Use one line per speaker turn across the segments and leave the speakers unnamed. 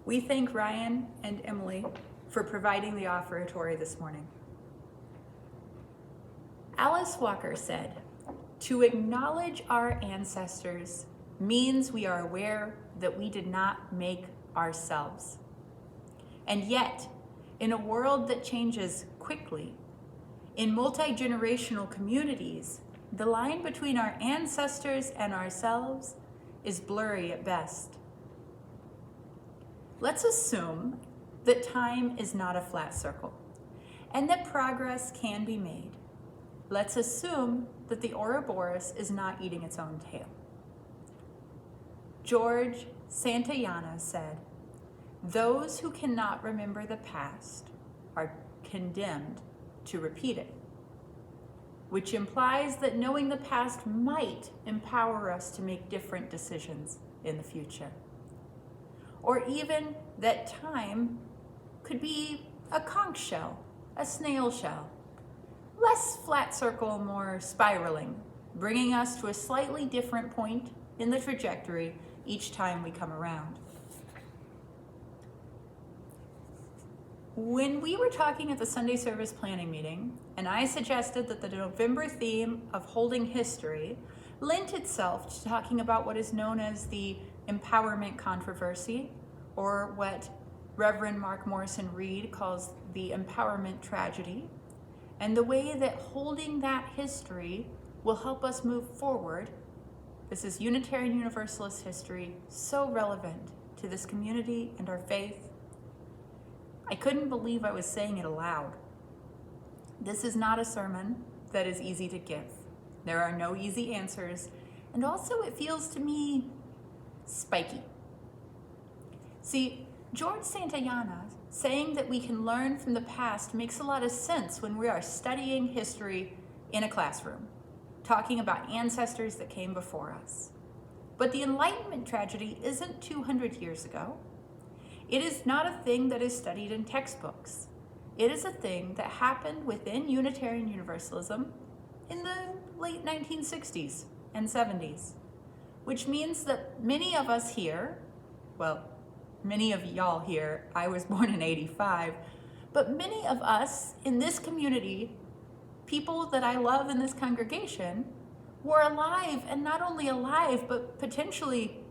We thank Ryan and Emily for providing the offertory this morning. Alice Walker said, "To acknowledge our ancestors means we are aware that we did not make ourselves. And yet, in a world that changes quickly, in multi-generational communities, the line between our ancestors and ourselves is blurry at best. Let's assume that time is not a flat circle and that progress can be made. Let's assume that the Ouroboros is not eating its own tail." George Santayana said, "Those who cannot remember the past are condemned to repeat it," which implies that knowing the past might empower us to make different decisions in the future. Or even that time could be a conch shell, a snail shell, less flat circle, more spiraling, bringing us to a slightly different point in the trajectory each time we come around. When we were talking at the Sunday service planning meeting, and I suggested that the November theme of holding history lent itself to talking about what is known as the empowerment controversy, or what Reverend Mark Morrison Reed calls the empowerment tragedy, and the way that holding that history will help us move forward. This is Unitarian Universalist history, so relevant to this community and our faith. I couldn't believe I was saying it aloud. This is not a sermon that is easy to give. There are no easy answers, and also it feels to me spiky. See, George Santayana saying that we can learn from the past makes a lot of sense when we are studying history in a classroom, talking about ancestors that came before us. But the Enlightenment tragedy isn't 200 years ago. It is not a thing that is studied in textbooks. It is a thing that happened within Unitarian Universalism in the late 1960s and 70s, which means that many of us here, well, many of y'all here, I was born in 85, but many of us in this community, people that I love in this congregation, were alive, and not only alive, but potentially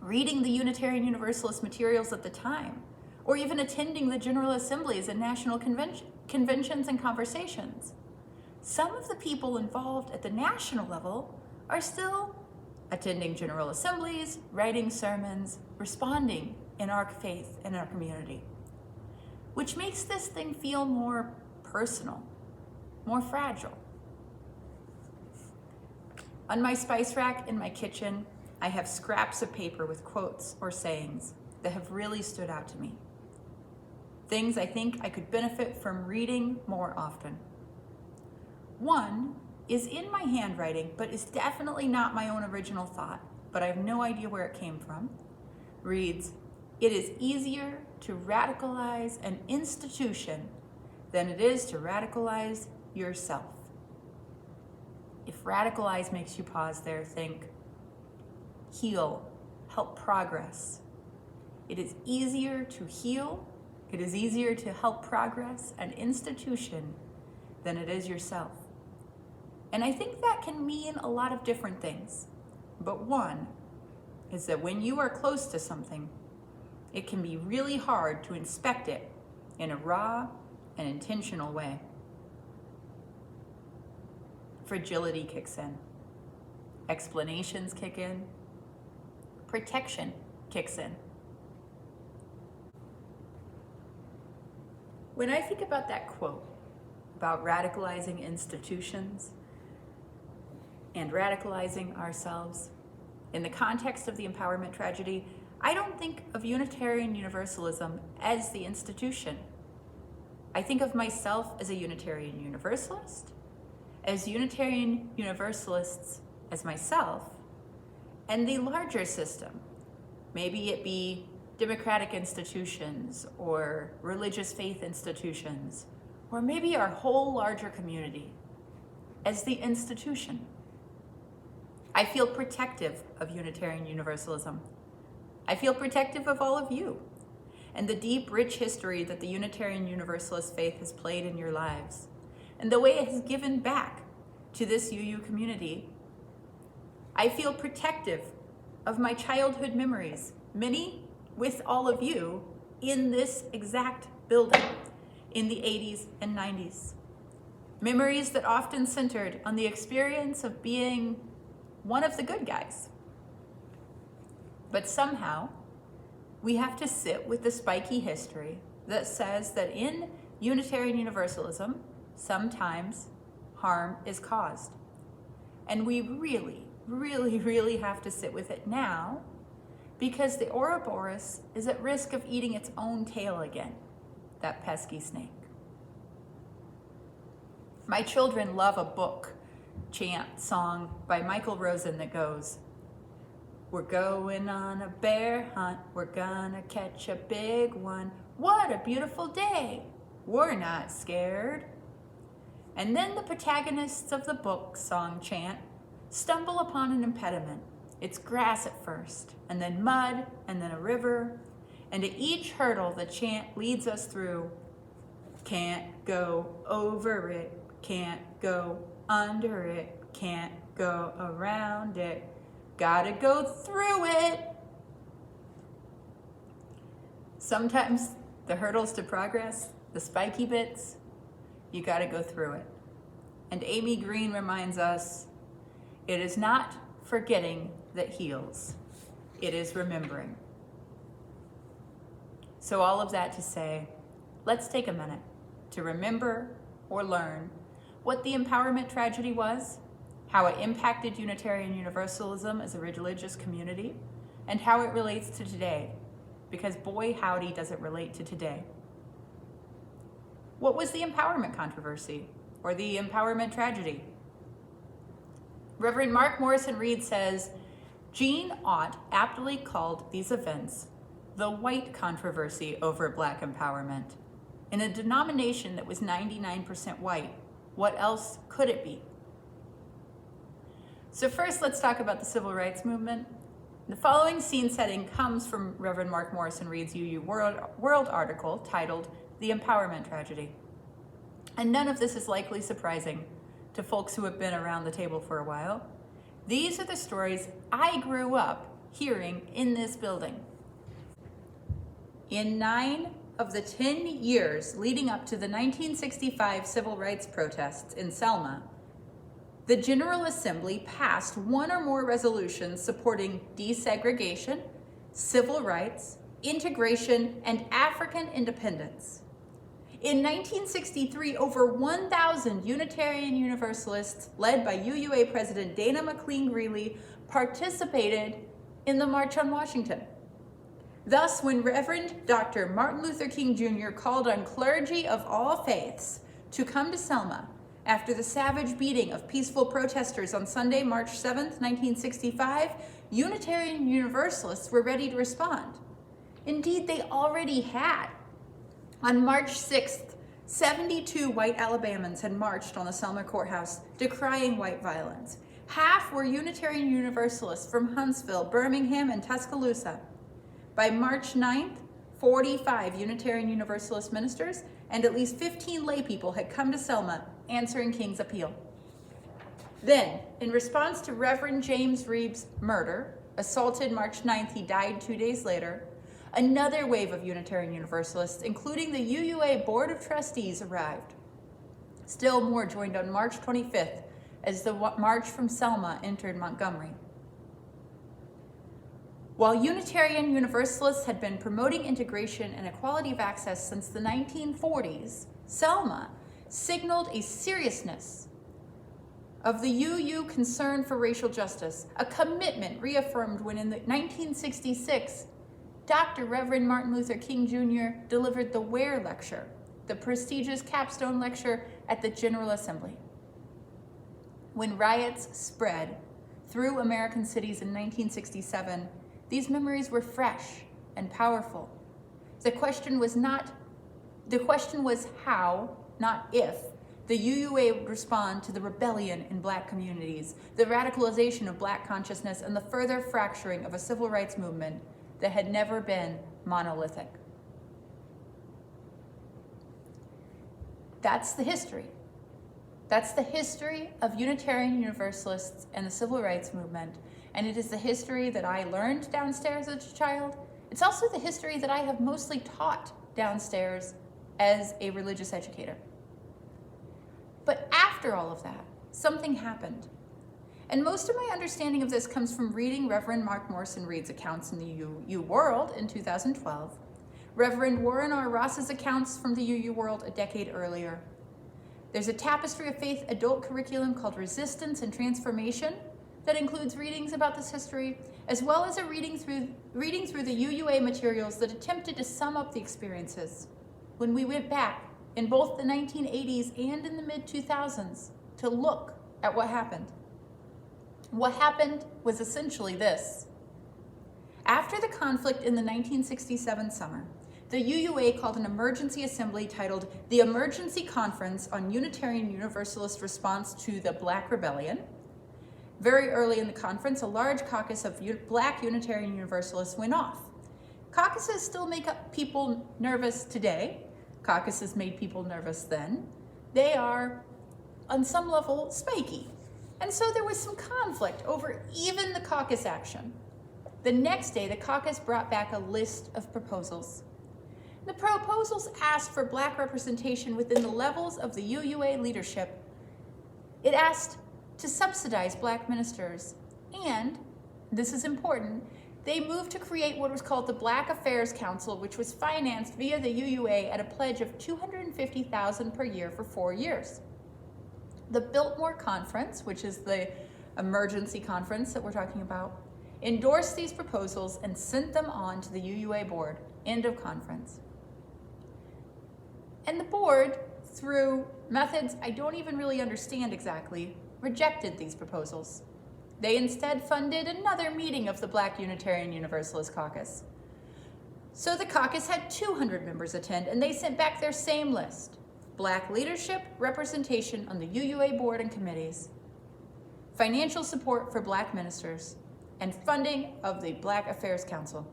reading the Unitarian Universalist materials at the time, or even attending the General Assemblies and National Conventions and conversations. Some of the people involved at the national level are still attending General Assemblies, writing sermons, responding in our faith and our community, which makes this thing feel more personal, more fragile. On my spice rack in my kitchen, I have scraps of paper with quotes or sayings that have really stood out to me. Things I think I could benefit from reading more often. One is in my handwriting, but is definitely not my own original thought, but I have no idea where it came from. Reads, "It is easier to radicalize an institution than it is to radicalize yourself." If radicalize makes you pause there, think heal, help progress. It is easier to heal, it is easier to help progress an institution than it is yourself. And I think that can mean a lot of different things. But one is that when you are close to something, it can be really hard to inspect it in a raw and intentional way. Fragility kicks in. Explanations kick in. Protection kicks in. When I think about that quote about radicalizing institutions and radicalizing ourselves in the context of the empowerment tragedy, I don't think of Unitarian Universalism as the institution. I think of myself as a Unitarian Universalist, as Unitarian Universalists as myself, and the larger system. Maybe it be democratic institutions or religious faith institutions, or maybe our whole larger community as the institution. I feel protective of Unitarian Universalism. I feel protective of all of you. and the deep, rich history that the Unitarian Universalist faith has played in your lives, and the way it has given back to this UU community. I feel protective of my childhood memories, many with all of you in this exact building in the 80s and 90s. Memories that often centered on the experience of being one of the good guys. But somehow, we have to sit with the spiky history that says that in Unitarian Universalism, sometimes harm is caused. And we really, really, really have to sit with it now, because the Ouroboros is at risk of eating its own tail again, that pesky snake. My children love a book chant song by Michael Rosen that goes, "We're going on a bear hunt, we're gonna catch a big one. What a beautiful day, we're not scared." And then the protagonists of the book song chant stumble upon an impediment. It's grass at first, and then mud, and then a river. And at each hurdle the chant leads us through. Can't go over it, can't go under it, can't go around it, gotta go through it. Sometimes the hurdles to progress, the spiky bits, you gotta go through it. And Amy Green reminds us, it is not forgetting that heals, it is remembering. So all of that to say, let's take a minute to remember or learn what the empowerment tragedy was, how it impacted Unitarian Universalism as a religious community, and how it relates to today, because boy howdy does it relate to today. What was the empowerment controversy, or the empowerment tragedy? Reverend Mark Morrison Reed says, Jean Ott aptly called these events the white controversy over Black empowerment. In a denomination that was 99% white, what else could it be? So first, let's talk about the civil rights movement. The following scene setting comes from Reverend Mark Morrison Reed's UU World article titled The Empowerment Tragedy. And none of this is likely surprising to folks who have been around the table for a while. These are the stories I grew up hearing in this building. In 9 of the 10 years leading up to the 1965 civil rights protests in Selma, the General Assembly passed one or more resolutions supporting desegregation, civil rights, integration, and African independence. In 1963, over 1,000 Unitarian Universalists, led by UUA President Dana McLean Greeley, participated in the March on Washington. Thus, when Reverend Dr. Martin Luther King Jr. called on clergy of all faiths to come to Selma after the savage beating of peaceful protesters on Sunday, March 7th, 1965, Unitarian Universalists were ready to respond. Indeed, they already had. On March 6th, 72 white Alabamans had marched on the Selma courthouse decrying white violence. Half were Unitarian Universalists from Huntsville, Birmingham, and Tuscaloosa. By March 9th, 45 Unitarian Universalist ministers and at least 15 lay people had come to Selma answering King's appeal. Then, in response to Reverend James Reeb's murder, assaulted March 9th, he died 2 days later, another wave of Unitarian Universalists, including the UUA Board of Trustees, arrived. Still more joined on March 25th as the march from Selma entered Montgomery. While Unitarian Universalists had been promoting integration and equality of access since the 1940s, Selma signaled a seriousness of the UU concern for racial justice, a commitment reaffirmed when in 1966, Dr. Reverend Martin Luther King Jr. delivered the Ware Lecture, the prestigious capstone lecture at the General Assembly. When riots spread through American cities in 1967, these memories were fresh and powerful. The question was how, not if, the UUA would respond to the rebellion in Black communities, the radicalization of Black consciousness, and the further fracturing of a civil rights movement that had never been monolithic. That's the history. That's the history of Unitarian Universalists and the Civil Rights Movement. And it is the history that I learned downstairs as a child. It's also the history that I have mostly taught downstairs as a religious educator. But after all of that, something happened. And most of my understanding of this comes from reading Reverend Mark Morrison Reed's accounts in the UU World in 2012, Reverend Warren R. Ross's accounts from the UU World a decade earlier. There's a Tapestry of Faith adult curriculum called Resistance and Transformation that includes readings about this history, as well as a reading through the UUA materials that attempted to sum up the experiences when we went back in both the 1980s and in the mid-2000s to look at what happened. What happened was essentially this. After the conflict in the 1967 summer, the UUA called an emergency assembly titled the Emergency Conference on Unitarian Universalist Response to the Black Rebellion. Very early in the conference, a large caucus of Black Unitarian Universalists went off. Caucuses still make people nervous today. Caucuses made people nervous then. They are, on some level, spiky. And so there was some conflict over even the caucus action. The next day, the caucus brought back a list of proposals. The proposals asked for Black representation within the levels of the UUA leadership. It asked to subsidize Black ministers, and, this is important, they moved to create what was called the Black Affairs Council, which was financed via the UUA at a pledge of $250,000 per year for 4 years. The Biltmore Conference, which is the emergency conference that we're talking about, endorsed these proposals and sent them on to the UUA board. End of conference. And the board, through methods I don't even really understand exactly, rejected these proposals. They instead funded another meeting of the Black Unitarian Universalist Caucus. So the caucus had 200 members attend, and they sent back their same list: Black leadership, representation on the UUA board and committees, financial support for Black ministers, and funding of the Black Affairs Council.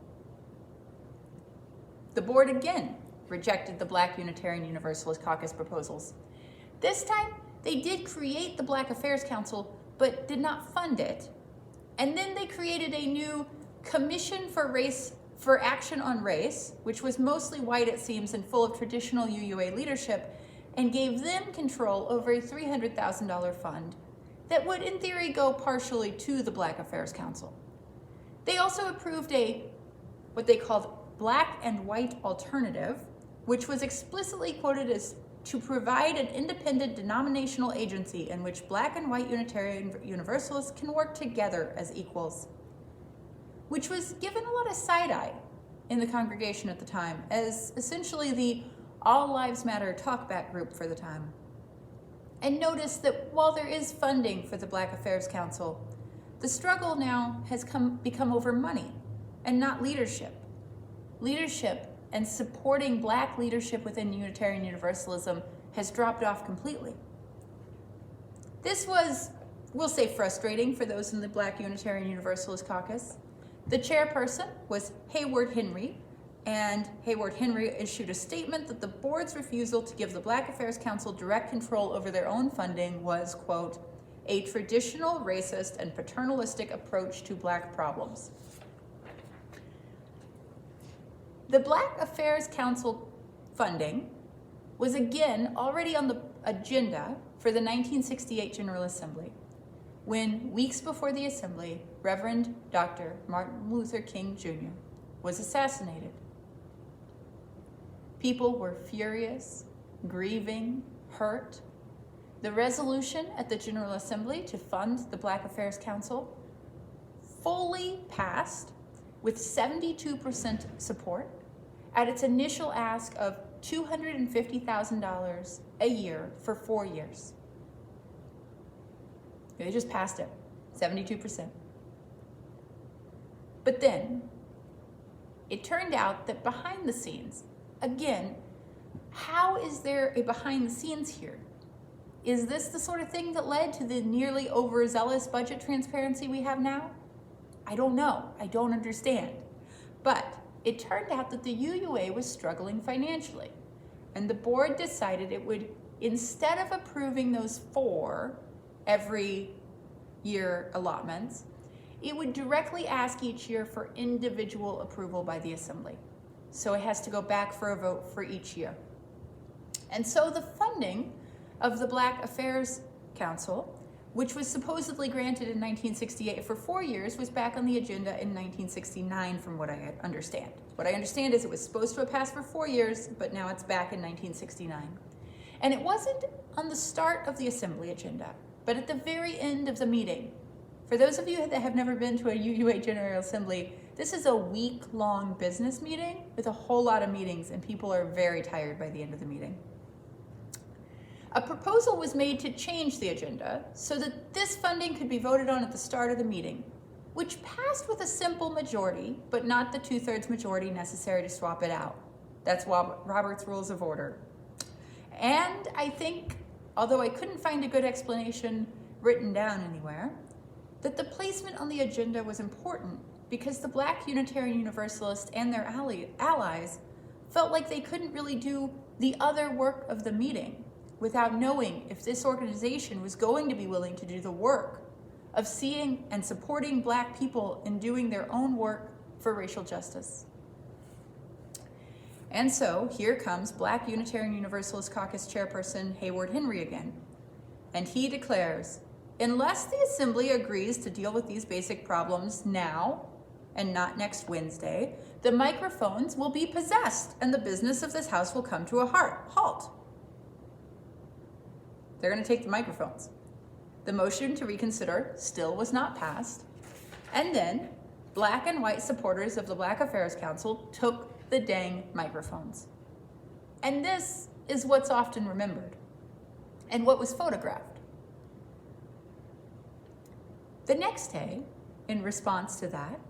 The board again rejected the Black Unitarian Universalist Caucus proposals. This time, they did create the Black Affairs Council, but did not fund it. And then they created a new Commission for Action on Race, which was mostly white, it seems, and full of traditional UUA leadership, and gave them control over a $300,000 fund that would, in theory, go partially to the Black Affairs Council. They also approved what they called Black and White Alternative, which was explicitly quoted as to provide an independent denominational agency in which Black and White Unitarian Universalists can work together as equals, which was given a lot of side-eye in the congregation at the time as essentially the All Lives Matter talkback group for the time. And notice that while there is funding for the Black Affairs Council, the struggle now has become over money and not leadership. Leadership and supporting Black leadership within Unitarian Universalism has dropped off completely. This was, we'll say, frustrating for those in the Black Unitarian Universalist Caucus. The chairperson was Hayward Henry, and Hayward Henry issued a statement that the board's refusal to give the Black Affairs Council direct control over their own funding was, quote, a traditional racist and paternalistic approach to Black problems. The Black Affairs Council funding was again already on the agenda for the 1968 General Assembly, when weeks before the assembly, Reverend Dr. Martin Luther King Jr. was assassinated. People were furious, grieving, hurt. The resolution at the General Assembly to fund the Black Affairs Council fully passed with 72% support at its initial ask of $250,000 a year for 4 years. They just passed it, 72%. But then it turned out that behind the scenes, again, how is there a behind the scenes here? Is this the sort of thing that led to the nearly overzealous budget transparency we have now? I don't know. I don't understand. But it turned out that the UUA was struggling financially, and the board decided it would instead of approving those 4 every year allotments, it would directly ask each year for individual approval by the Assembly. So it has to go back for a vote for each year. And so the funding of the Black Affairs Council, which was supposedly granted in 1968 for 4 years, was back on the agenda in 1969 from what I understand. What I understand is it was supposed to have passed for 4 years, but now it's back in 1969. And it wasn't on the start of the Assembly agenda, but at the very end of the meeting. For those of you that have never been to a UUA General Assembly, this is a week-long business meeting with a whole lot of meetings, and people are very tired by the end of the meeting. A proposal was made to change the agenda so that this funding could be voted on at the start of the meeting, which passed with a simple majority, but not the 2/3 majority necessary to swap it out. That's Robert's Rules of Order. And I think, although I couldn't find a good explanation written down anywhere, that the placement on the agenda was important because the Black Unitarian Universalists and their allies felt like they couldn't really do the other work of the meeting without knowing if this organization was going to be willing to do the work of seeing and supporting Black people in doing their own work for racial justice. And so here comes Black Unitarian Universalist Caucus Chairperson Hayward Henry again, and he declares, unless the Assembly agrees to deal with these basic problems now and not next Wednesday, the microphones will be possessed and the business of this House will come to a halt. They're going to take the microphones. The motion to reconsider still was not passed. And then Black and white supporters of the Black Affairs Council took the dang microphones. And this is what's often remembered and what was photographed. The next day, in response to that,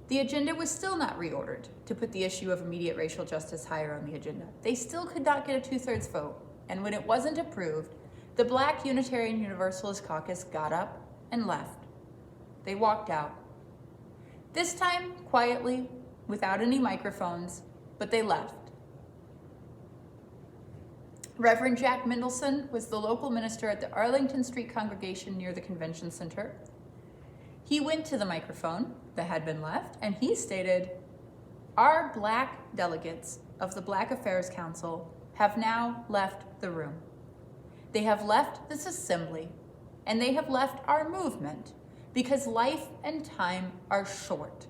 the agenda was still not reordered to put the issue of immediate racial justice higher on the agenda. They still could not get a 2/3 vote. And when it wasn't approved, the Black Unitarian Universalist Caucus got up and left. They walked out. This time, quietly, without any microphones, but they left. Reverend Jack Mendelson was the local minister at the Arlington Street congregation near the convention center. He went to the microphone that had been left, and he stated, "Our Black delegates of the Black Affairs Council have now left the room. They have left this assembly, and they have left our movement because life and time are short.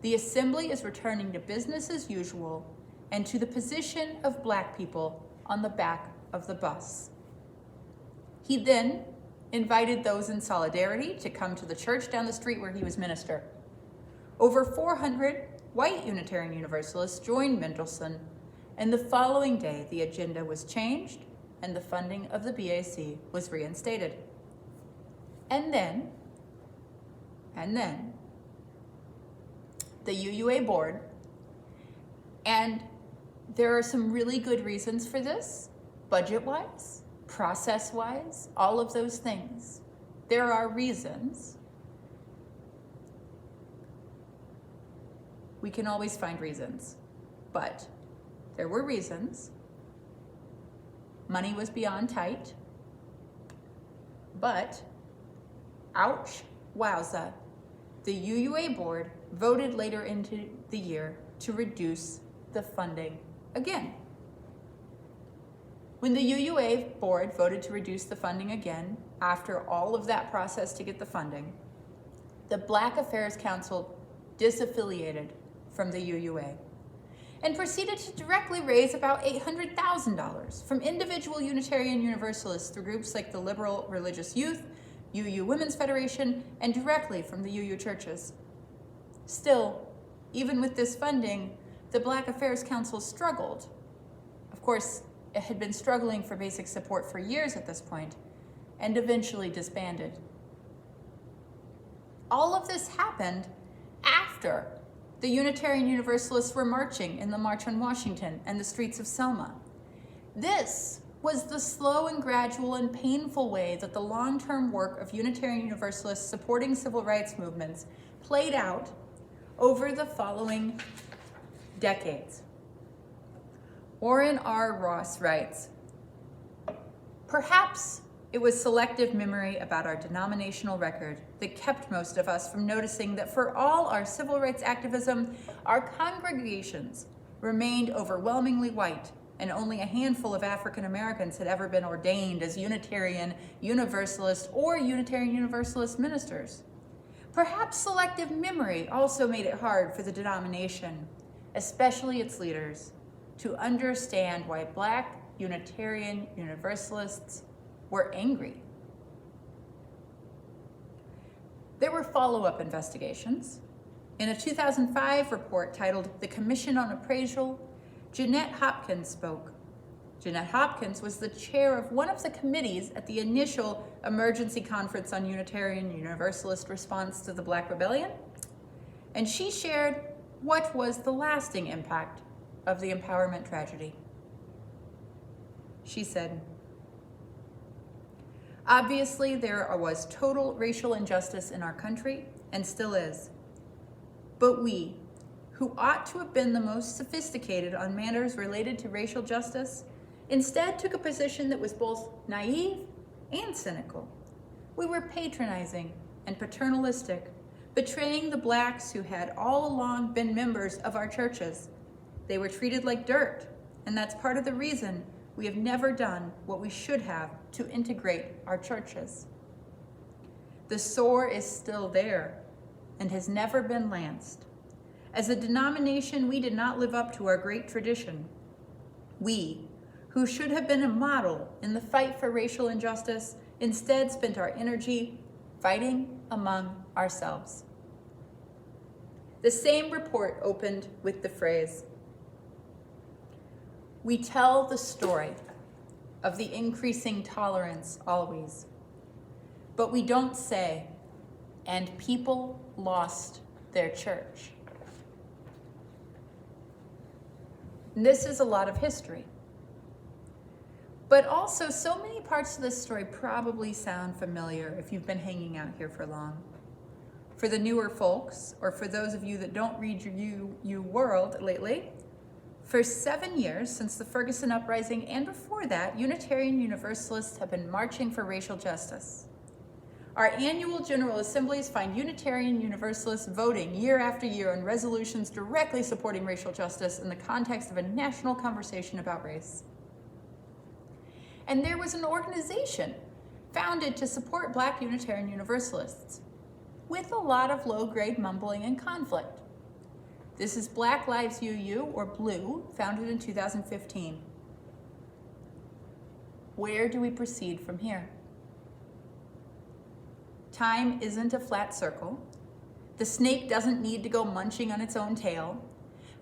The assembly is returning to business as usual and to the position of Black people on the back of the bus." He then invited those in solidarity to come to the church down the street where he was minister. Over 400 white Unitarian Universalists joined Mendelson, and the following day the agenda was changed and the funding of the BAC was reinstated. And then, the UUA board, and there are some really good reasons for this, budget-wise, process-wise, all of those things. There are reasons. We can always find reasons, but there were reasons. Money was beyond tight, but ouch, wowza, the UUA board voted later into the year to reduce the funding again. When the UUA board voted to reduce the funding again, after all of that process to get the funding, the Black Affairs Council disaffiliated from the UUA and proceeded to directly raise about $800,000 from individual Unitarian Universalists through groups like the Liberal Religious Youth, UU Women's Federation, and directly from the UU churches. Still, even with this funding, the Black Affairs Council struggled. Of course, it had been struggling for basic support for years at this point, and eventually disbanded. All of this happened after the Unitarian Universalists were marching in the March on Washington and the streets of Selma. This was the slow and gradual and painful way that the long-term work of Unitarian Universalists supporting civil rights movements played out over the following decades. Warren R. Ross writes, Perhaps it was selective memory about our denominational record that kept most of us from noticing that for all our civil rights activism, our congregations remained overwhelmingly white, and only a handful of African Americans had ever been ordained as Unitarian Universalist or Unitarian Universalist ministers. Perhaps selective memory also made it hard for the denomination, especially its leaders, to understand why Black Unitarian Universalists were angry. There were follow-up investigations. In a 2005 report titled The Commission on Appraisal, Jeanette Hopkins spoke. Jeanette Hopkins was the chair of one of the committees at the initial Emergency Conference on Unitarian Universalist Response to the Black Rebellion, and she shared what was the lasting impact of the empowerment tragedy. She said, "Obviously, there was total racial injustice in our country, and still is. But we, who ought to have been the most sophisticated on matters related to racial justice, instead took a position that was both naive and cynical. We were patronizing and paternalistic, betraying the Blacks who had all along been members of our churches. They were treated like dirt, and that's part of the reason we have never done what we should have to integrate our churches. The sore is still there and has never been lanced. As a denomination, we did not live up to our great tradition. We, who should have been a model in the fight for racial injustice, instead spent our energy fighting among ourselves." The same report opened with the phrase, "We tell the story of the increasing tolerance always, but we don't say, and people lost their church." And this is a lot of history. But also, so many parts of this story probably sound familiar if you've been hanging out here for long. For the newer folks, or for those of you that don't read your U World lately, for 7 years since the Ferguson Uprising and before that, Unitarian Universalists have been marching for racial justice. Our annual General Assemblies find Unitarian Universalists voting year after year on resolutions directly supporting racial justice in the context of a national conversation about race. And there was an organization founded to support Black Unitarian Universalists, with a lot of low-grade mumbling and conflict. This is Black Lives UU, or BLUE, founded in 2015. Where do we proceed from here? Time isn't a flat circle. The snake doesn't need to go munching on its own tail,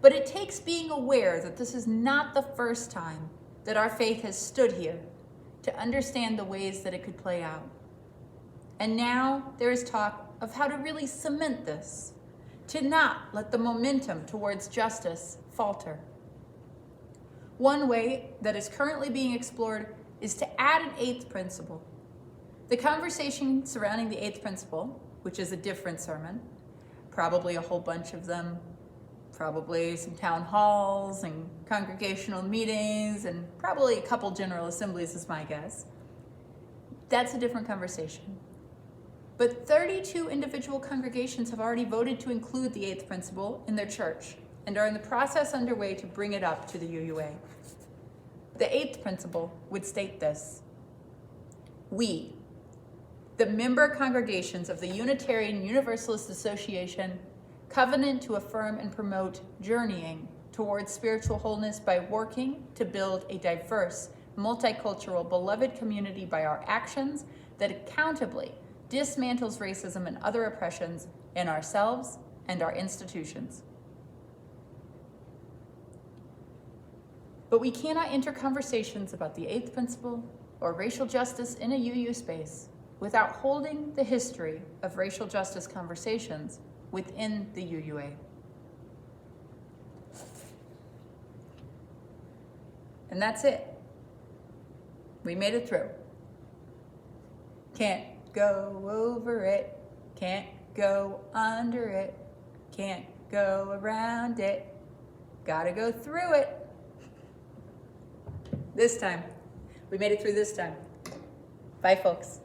but it takes being aware that this is not the first time that our faith has stood here to understand the ways that it could play out. And now there is talk of how to really cement this, to not let the momentum towards justice falter. One way that is currently being explored is to add an eighth principle. The conversation surrounding the eighth principle, which is a different sermon, probably a whole bunch of them, probably some town halls and congregational meetings, and probably a couple General Assemblies is my guess. That's a different conversation. But 32 individual congregations have already voted to include the eighth principle in their church and are in the process underway to bring it up to the UUA. The eighth principle would state this: we, the member congregations of the Unitarian Universalist Association, covenant to affirm and promote journeying towards spiritual wholeness by working to build a diverse, multicultural, beloved community by our actions that accountably dismantles racism and other oppressions in ourselves and our institutions. But we cannot enter conversations about the eighth principle or racial justice in a UU space without holding the history of racial justice conversations within the UUA. And that's it. We made it through. Can't go over it, can't go under it, can't go around it, gotta go through it. This time. We made it through this time. Bye, folks.